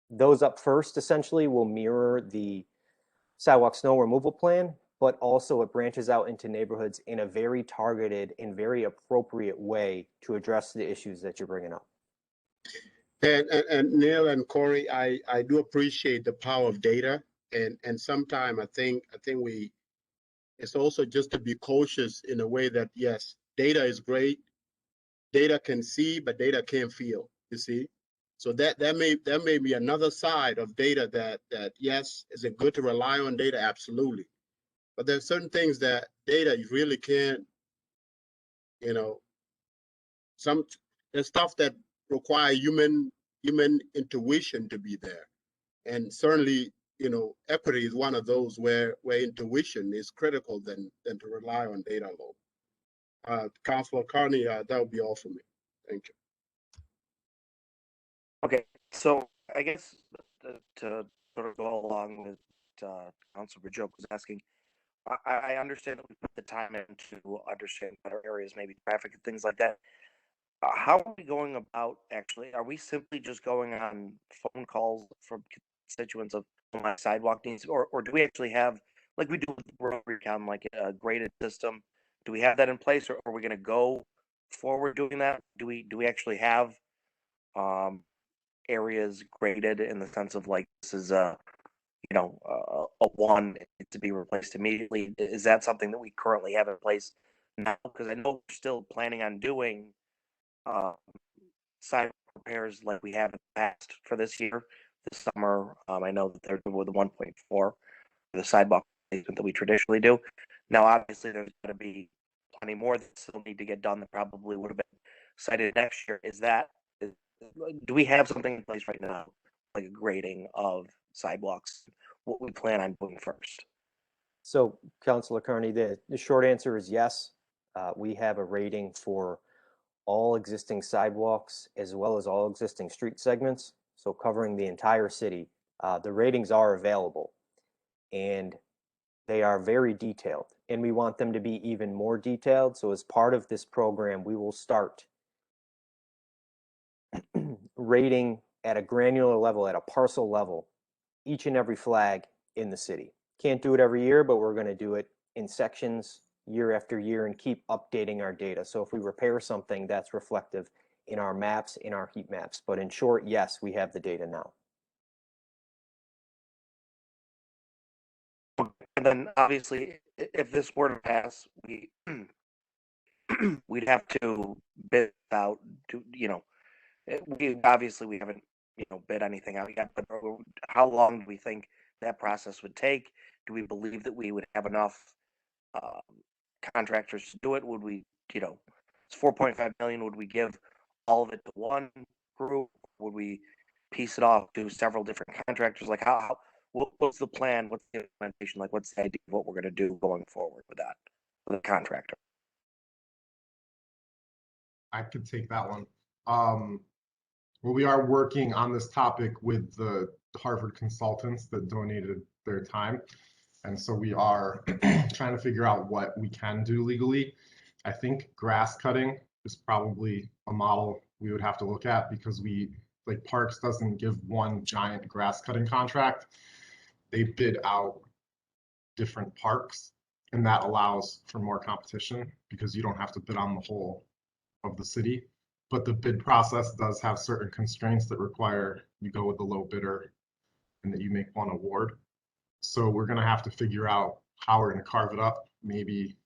those up first essentially will mirror the sidewalk snow removal plan, but also it branches out into neighborhoods in a very targeted and very appropriate way to address the issues that you're bringing up. And Neil and Corey, I do appreciate the power of data, and sometimes I think it's also just to be cautious in a way that yes, data is great, data can see, but data can't feel. You see, so that may be another side of data that yes, is it good to rely on data? Absolutely, but there's certain things that data you really can't, you know, there's stuff that require human intuition to be there. And certainly, you know, equity is one of those where intuition is critical than to rely on data alone. Councilor Carney, that would be all for me. Thank you. Okay, so I guess to sort of go along with Councilor Joke was asking, I understand that we put the time in to understand better areas, maybe traffic and things like that. How are we going about actually? Are we simply just going on phone calls from constituents of my sidewalk needs, or do we actually have, like we do with road recon, like a graded system? Do we have that in place, or are we going to go forward doing that? Do we actually have areas graded in the sense of like this is a one to be replaced immediately? Is that something that we currently have in place now? Because I know we're still planning on doing sidewalk repairs like we have in the past for this year. this summer. I know that they're with the 1.4 for the sidewalk replacement that we traditionally do. Now, obviously, there's going to be plenty more that still need to get done that probably would have been cited next year. Do we have something in place right now, like a grading of sidewalks, what we plan on doing first? So, Councilor Carney, the short answer is yes. We have a rating for all existing sidewalks as well as all existing street segments, so covering the entire city. The ratings are available, and they are very detailed, and we want them to be even more detailed. So as part of this program, we will start rating at a granular level, at a parcel level, each and every flag in the city. Can't do it every year, but we're going to do it in sections year after year and keep updating our data. So if we repair something, that's reflective in our maps, in our heat maps. But in short, yes, we have the data now. And then obviously, if this were to pass, we'd have to bid out to, we haven't, bid anything out yet, but how long do we think that process would take? Do we believe that we would have enough contractors to do it? Would we, it's 4.5 million, would we give all of it to one group? Would we piece it off to several different contractors? Like what's the plan? What's the implementation? Like, what's the idea of what we're going to do going forward with that, with the contractor? I could take that one. Well, we are working on this topic with the Harvard consultants that donated their time. And so we are trying to figure out what we can do legally. I think grass cutting is probably a model we would have to look at, because Parks doesn't give one giant grass cutting contract. They bid out different parks, and that allows for more competition because you don't have to bid on the whole of the city. But the bid process does have certain constraints that require you go with the low bidder and that you make one award. So we're going to have to figure out how we're going to carve it up. Maybe,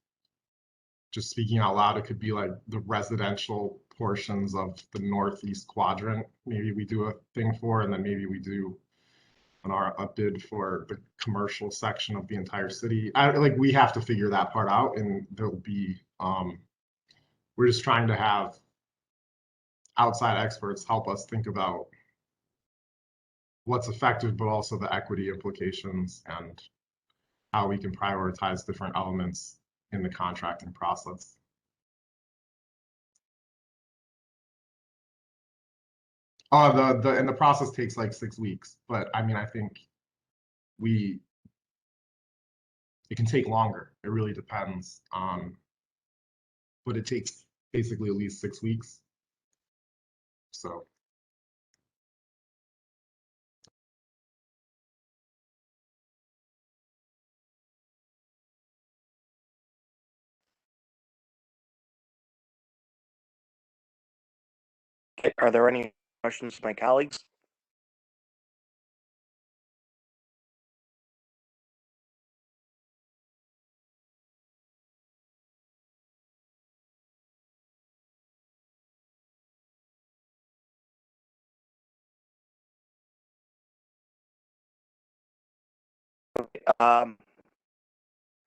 just speaking out loud, it could be like the residential portions of the northeast quadrant. Maybe we do a thing for, and then maybe we do a bid for the commercial section of the entire city. We have to figure that part out, and there'll be, we're just trying to have outside experts help us think about what's effective, but also the equity implications and how we can prioritize different elements in the contracting process. And the process takes like 6 weeks, but I mean, I think it can take longer. It really depends. But it takes basically at least 6 weeks. So. Okay, are there any questions from my colleagues?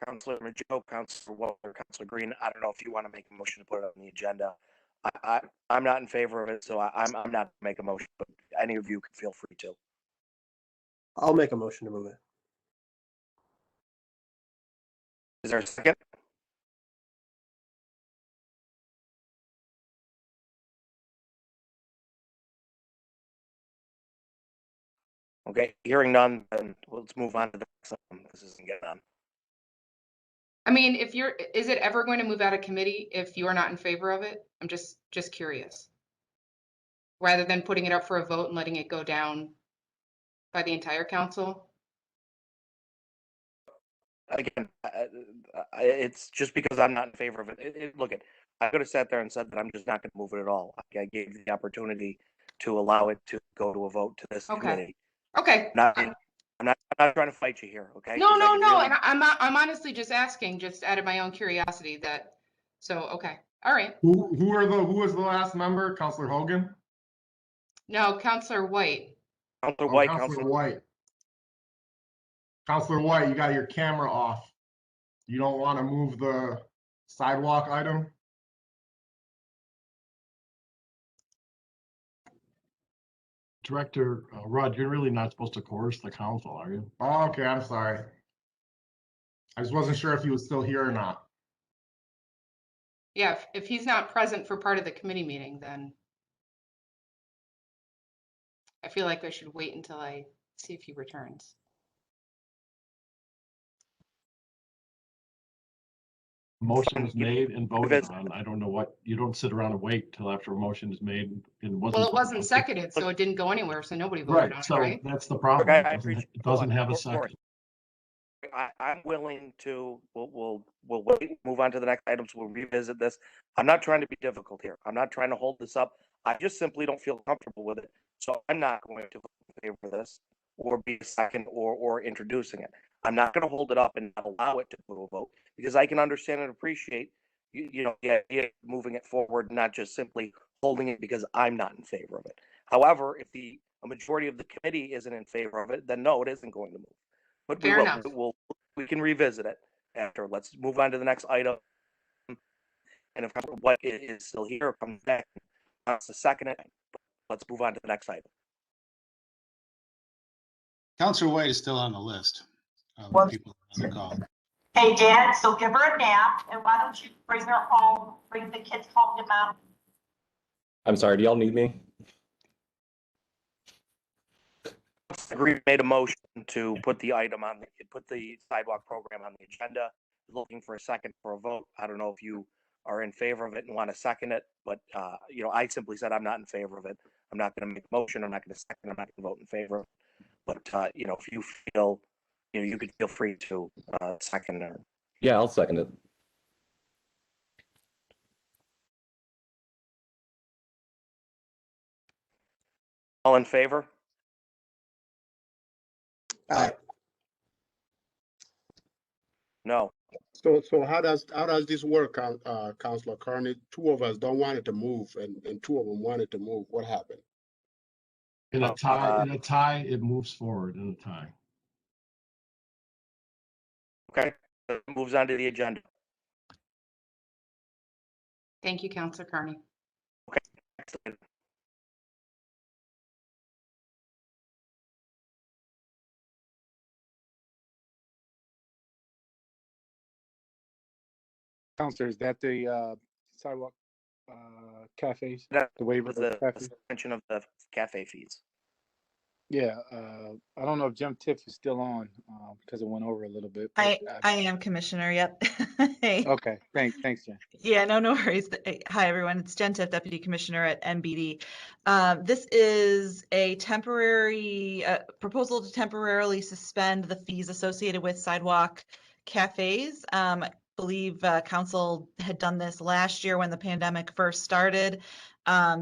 Councilor Majo, Councilor Waller, Councilor Green, I don't know if you want to make a motion to put it on the agenda. I'm not in favor of it, so I'm not going to make a motion, but any of you can feel free to. I'll make a motion to move it. Is there a second? Okay, hearing none, then let's move on to the next one. This isn't getting on. I mean, is it ever going to move out of committee if you are not in favor of it? I'm just curious. Rather than putting it up for a vote and letting it go down by the entire council? Again, it's just because I'm not in favor of it. Look, I could have sat there and said that I'm just not going to move it at all. I gave you the opportunity to allow it to go to a vote to this committee. Okay. I'm not trying to fight you here, okay? No. And I'm honestly just asking, just out of my own curiosity okay. All right. Who was the last member? Councilor Hogan? No, Councilor White. Counselor Oh, White, Counselor White, you got your camera off. You don't want to move the sidewalk item? Director Rod, you're really not supposed to coerce the council, are you? Oh, okay, I'm sorry. I just wasn't sure if he was still here or not. Yeah, if he's not present for part of the committee meeting, then I feel like I should wait until I see if he returns. Motion is made and voted Visit. on. I don't know what, you don't sit around and wait till after a motion is made and wasn't. Well, it wasn't seconded, so it didn't go anywhere, so nobody voted on Right, it, so right? that's the problem. I It appreciate- doesn't have a Of course. second. I'm willing to, we'll wait, move on to the next items. We'll revisit this. I'm not trying to be difficult here. I'm not trying to hold this up. I just simply don't feel comfortable with it. So I'm not going to vote in favor of this or be a second or introducing it. I'm not going to hold it up and not allow it to go to a vote because I can understand and appreciate, you know, the idea of moving it forward, not just simply holding it because I'm not in favor of it. However, if a majority of the committee isn't in favor of it, then no, it isn't going to move. But Fair enough. we can revisit it after. Let's move on to the next item. And if White is still here, comes back, wants to second it, let's move on to the next item. Counselor White is still on the list of people on the call. Hey, Dad, so give her a nap, and why don't you bring her home, bring the kids home to Mom? I'm sorry, do y'all need me? Agree made a motion to put the item on, put the sidewalk program on the agenda. Looking for a second for a vote. I don't know if you are in favor of it and want to second it, but you know, I simply said I'm not in favor of it. I'm not going to make a motion. I'm not going to second. I'm not going to vote in favor. But you know, if you feel, you know, you could feel free to second it. Yeah, I'll second it. All in favor? Aye. No. So how does this work, Councilor Carney? Two of us don't want it to move, and two of them wanted to move. What happened? In a tie, it moves forward in a tie. Okay, it moves on to the agenda. Thank you, Councilor Carney. Okay, excellent. Counselor, is that the sidewalk cafes? That The waiver was of the cafes? suspension of the cafe fees. Yeah, I don't know if Jim Tiff is still on because it went over a little bit. I am Commissioner. Yep. Hey. Okay, thanks, Jen. Yeah, no worries. Hi, everyone. It's Jen Tiff, Deputy Commissioner at NBD. This is a temporary proposal to temporarily suspend the fees associated with sidewalk cafes. I believe Council had done this last year when the pandemic first started.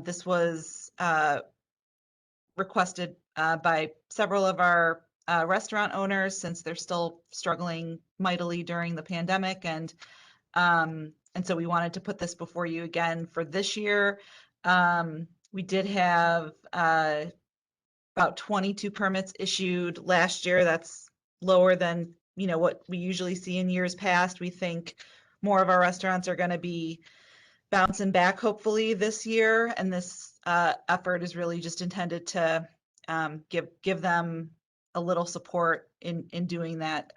This was requested by several of our restaurant owners since they're still struggling mightily during the pandemic, and so we wanted to put this before you again for this year. We did have about 22 permits issued last year. That's lower than what we usually see in years past. We think more of our restaurants are going to be bouncing back hopefully this year, and this effort is really just intended to give them a little support in doing that.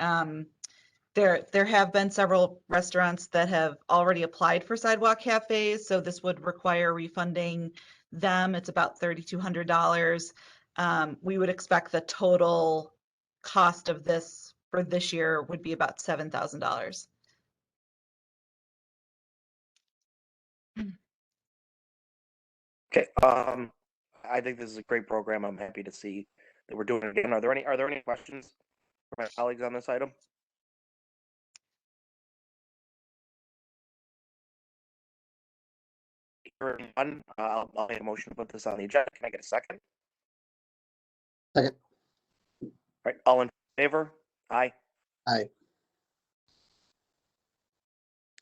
There have been several restaurants that have already applied for sidewalk cafes, so this would require refunding them. It's about $3,200. We would expect the total cost of this for this year would be about $7,000. Okay, I think this is a great program. I'm happy to see that we're doing it again. Are there any questions for my colleagues on this item? Hearing none, I'll make a motion to put this on the agenda. Can I get a second? Second. All right, all in favor? Aye. Aye.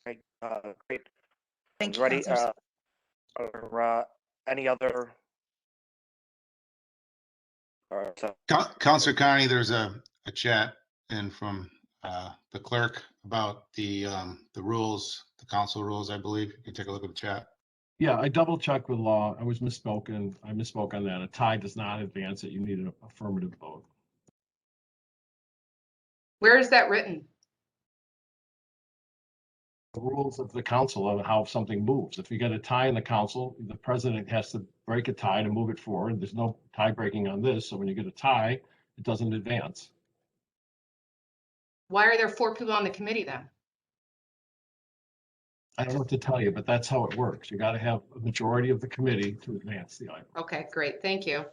Okay, great. Thank you, Ready? councilors. All right, so Counselor Carney, there's a chat in from the clerk about the rules, the council rules, I believe. You can take a look at the chat. Yeah, I double checked with law. I misspoke on that. A tie does not advance it. You need an affirmative vote. Where is that written? The rules of the council of how something moves. If you get a tie in the council, the president has to break a tie to move it forward. There's no tie breaking on this. So when you get a tie, it doesn't advance. Why are there 4 people on the committee then? I don't know what to tell you, but that's how it works. You got to have a majority of the committee to advance the item. Okay, great. Thank you.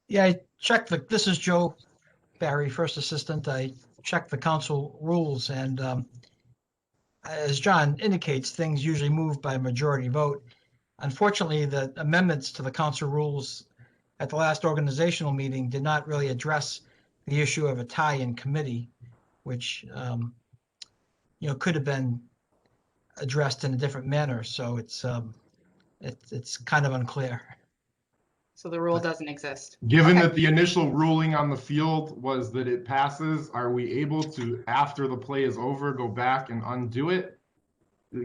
Yeah, I checked this is Joe Barry, first assistant. I checked the council rules, and as John indicates, things usually move by majority vote. Unfortunately, the amendments to the council rules at the last organizational meeting did not really address the issue of a tie in committee, which could have been addressed in a different manner. So it's kind of unclear. So the rule doesn't exist. Given Okay. that the initial ruling on the field was that it passes, are we able to, after the play is over, go back and undo it?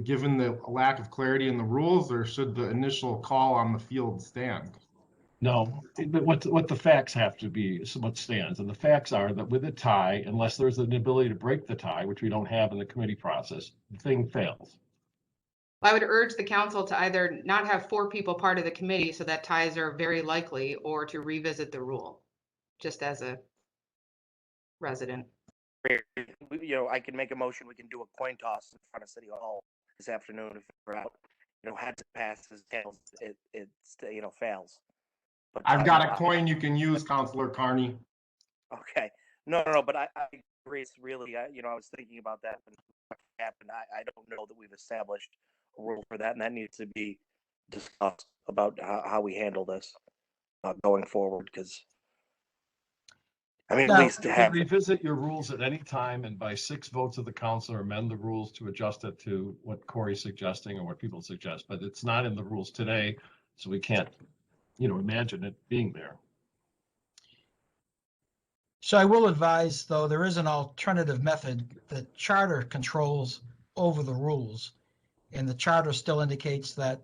Given the lack of clarity in the rules, or should the initial call on the field stand? No, what the facts have to be is what stands. And the facts are that with a tie, unless there's an ability to break the tie, which we don't have in the committee process, the thing fails. I would urge the council to either not have 4 people part of the committee so that ties are very likely, or to revisit the rule, just as a resident. I can make a motion. We can do a coin toss in front of City Hall this afternoon if we're out. Heads, passes, tails, it fails. But I've got a coin you can use, Counselor Carney. Okay. No, but I agree. It's really, I was thinking about that when it happened. I don't know that we've established a rule for that, and that needs to be discussed about how we handle this going forward. Because at least you can revisit your rules at any time, and by 6 votes of the council, amend the rules to adjust it to what Corey's suggesting or what people suggest. But it's not in the rules today, so we can't, imagine it being there. So I will advise, though, there is an alternative method. The charter controls over the rules, and the charter still indicates that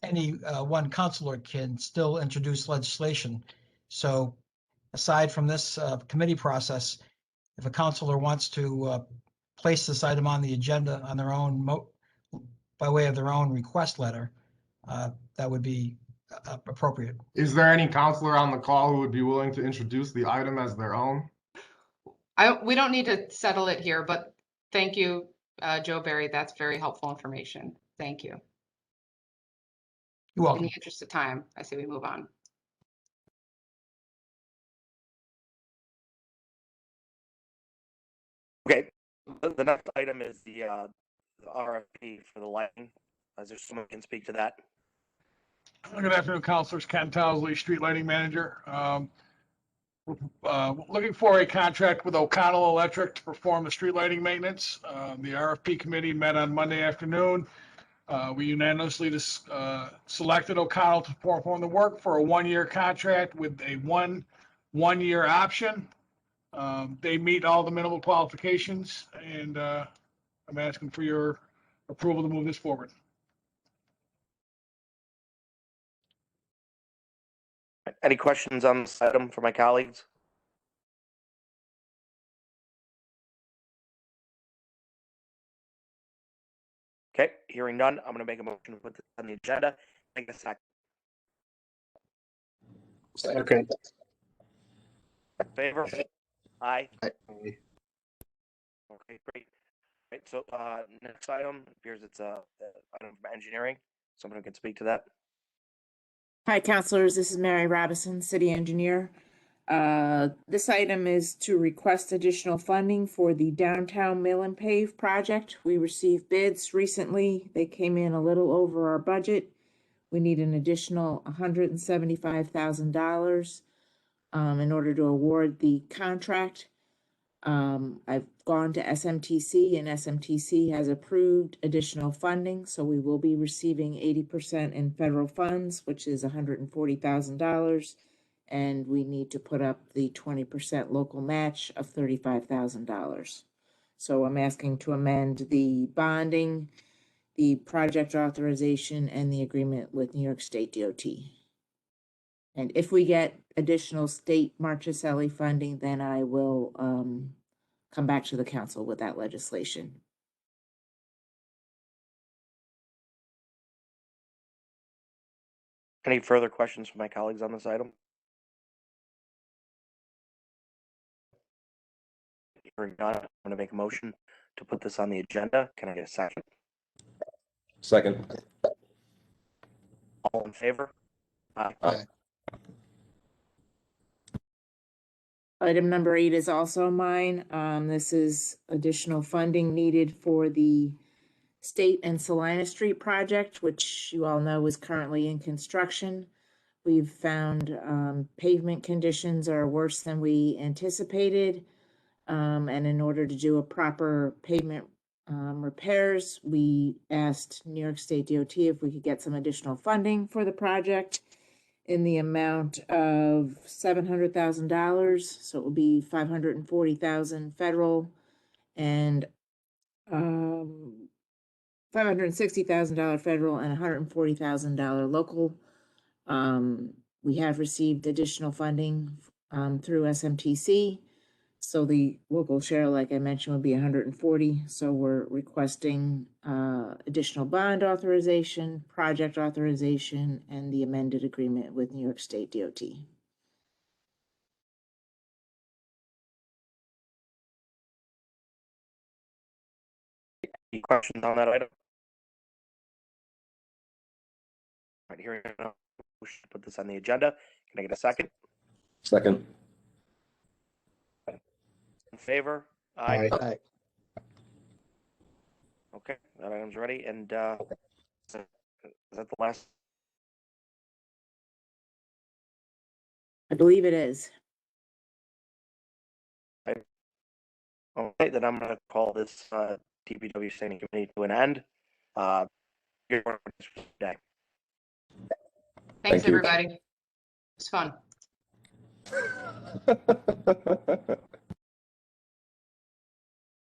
any one councilor can still introduce legislation. So aside from this committee process, if a councilor wants to place this item on the agenda on their own by way of their own request letter, that would be appropriate. Is there any counselor on the call who would be willing to introduce the item as their own? We don't need to settle it here, but thank you, Joe Barry. That's very helpful information. Thank you. You're welcome. In the interest of time, I say we move on. Okay, the next item is the RFP for the lighting. Is there someone who can speak to that? Good afternoon, councilors. Ken Towsley, street lighting manager. Looking for a contract with O'Connell Electric to perform the street lighting maintenance. The RFP committee met on Monday afternoon. We unanimously selected O'Connell to perform the work for a 1-year contract with a one-year option. They meet all the minimal qualifications, and I'm asking for your approval to move this forward. Any questions on this item for my colleagues? Okay, hearing none, I'm going to make a motion to put this on the agenda. Take a second. Second. In favor? Aye. Aye. Okay, great. Right, so next item appears it's a item from engineering. Someone who can speak to that. Hi, councilors. This is Mary Robinson, city engineer. This item is to request additional funding for the downtown mill and pave project. We received bids recently. They came in a little over our budget. We need an additional $175,000 in order to award the contract. I've gone to SMTC, and SMTC has approved additional funding, so we will be receiving 80% in federal funds, which is $140,000, and we need to put up the 20% local match of $35,000. So I'm asking to amend the bonding, the project authorization, and the agreement with New York State DOT. And if we get additional state Marchicelli funding, then I will come back to the council with that legislation. Any further questions from my colleagues on this item? Hearing none, I'm going to make a motion to put this on the agenda. Can I get a second? Second. All in favor? Aye. Aye. Item number 8 is also mine. This is additional funding needed for the State and Salina Street project, which you all know is currently in construction. We've found pavement conditions are worse than we anticipated. And in order to do a proper pavement repairs, we asked New York State DOT if we could get some additional funding for the project in the amount of $700,000. So it will be $540,000 federal and $560,000 federal and $140,000 local. We have received additional funding through SMTC. So the local share, like I mentioned, would be 140. So we're requesting additional bond authorization, project authorization, and the amended agreement with New York State DOT. Any questions on that item? All right, hearing none, we should put this on the agenda. Can I get a second? Second. In favor? Aye. Aye. Okay, that item's ready. And is that the last? I believe it is. Okay, then I'm going to call this DPW Standing Committee to an end. Day. Thanks, Thank you. everybody. It's fun.